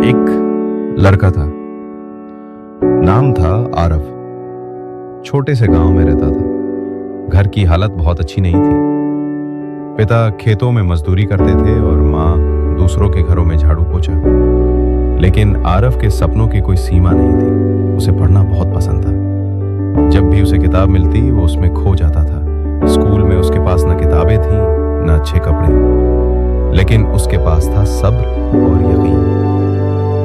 एक लड़का था, नाम था आरव। छोटे से गांव में रहता था। घर की हालत बहुत अच्छी नहीं थी। पिता खेतों में मजदूरी करते थे और माँ दूसरों के घरों में झाड़ू पोछा। लेकिन आरव के सपनों की कोई सीमा नहीं थी। उसे पढ़ना बहुत पसंद था। जब भी उसे किताब मिलती वो उसमें खो जाता था। स्कूल में उसके पास न किताबें थीं न अच्छे कपड़े, लेकिन उसके पास था सब्र और यकीन।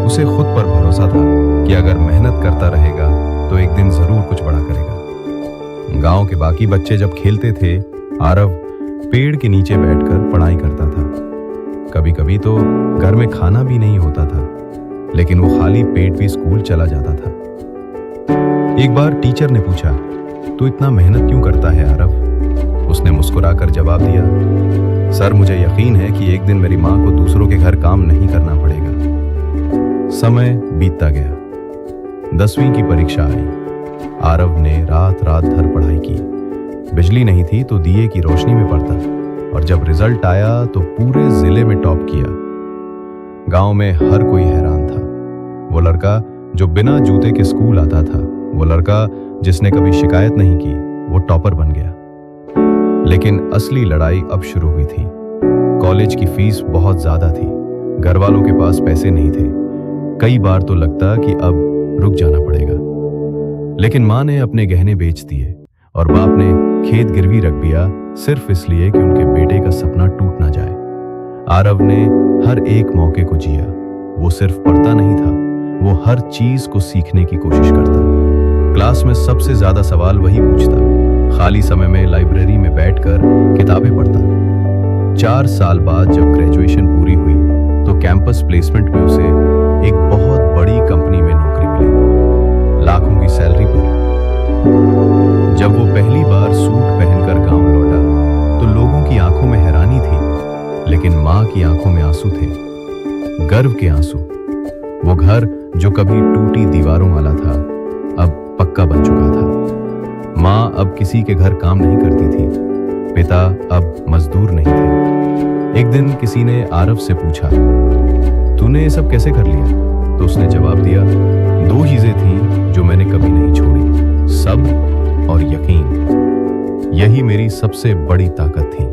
उसे खुद पर भरोसा था कि अगर मेहनत करता रहेगा तो एक दिन जरूर कुछ बड़ा करेगा। गांव के बाकी बच्चे जब खेलते थे, आरव पेड़ के नीचे बैठकर पढ़ाई करता था। कभी कभी तो घर में खाना भी नहीं होता था, लेकिन वो खाली पेट भी स्कूल चला जाता था। एक बार टीचर ने पूछा, तू इतना मेहनत क्यों करता है आरव? उसने मुस्कुराकर जवाब दिया, सर मुझे यकीन है कि एक दिन मेरी माँ को दूसरों के घर काम नहीं करना पड़ेगा। समय बीतता गया। 10वीं की परीक्षा आई। आरव ने रात रात भर पढ़ाई की। बिजली नहीं थी तो दिए की रोशनी में पढ़ता, और जब रिजल्ट आया तो पूरे जिले में टॉप किया। गांव में हर कोई हैरान था। वो लड़का जो बिना जूते के स्कूल आता था, वो लड़का जिसने कभी शिकायत नहीं की, वो टॉपर बन गया। लेकिन असली लड़ाई अब शुरू हुई थी। कॉलेज की फीस बहुत ज्यादा थी। घर वालों के पास पैसे नहीं थे। कई बार तो लगता कि अब रुक जाना पड़ेगा। लेकिन माँ ने अपने गहने बेच दिए और बाप ने खेत गिरवी रख दिया, सिर्फ इसलिए कि उनके बेटे का सपना टूट ना जाए। आरव ने हर एक मौके को जिया। वो सिर्फ पढ़ता नहीं था, वो हर चीज को सीखने की कोशिश करता। क्लास में सबसे ज्यादा सवाल वही पूछता। खाली समय में लाइब्रेरी में बैठकर किताबें पढ़ता। 4 साल बाद जब ग्रेजुएशन पूरी हुई तो कैंपस प्लेसमेंट में उसे एक बहुत बड़ी कंपनी में नौकरी मिली, लाखों की सैलरी पर। जब वो पहली बार सूट पहनकर गांव लौटा तो लोगों की आंखों में हैरानी थी, लेकिन माँ की आंखों में आंसू थे, गर्व के आंसू। वो घर जो कभी टूटी दीवारों वाला था, अब पक्का बन चुका था। माँ अब किसी के घर काम नहीं करती थी। पिता अब मजदूर नहीं थे। एक दिन किसी ने आरव से पूछा, तूने ये सब कैसे कर लिया? तो उसने जवाब दिया, 2 चीजें थीं जो मैंने कभी नहीं छोड़ी, सब्र और यकीन। यही मेरी सबसे बड़ी ताकत थी।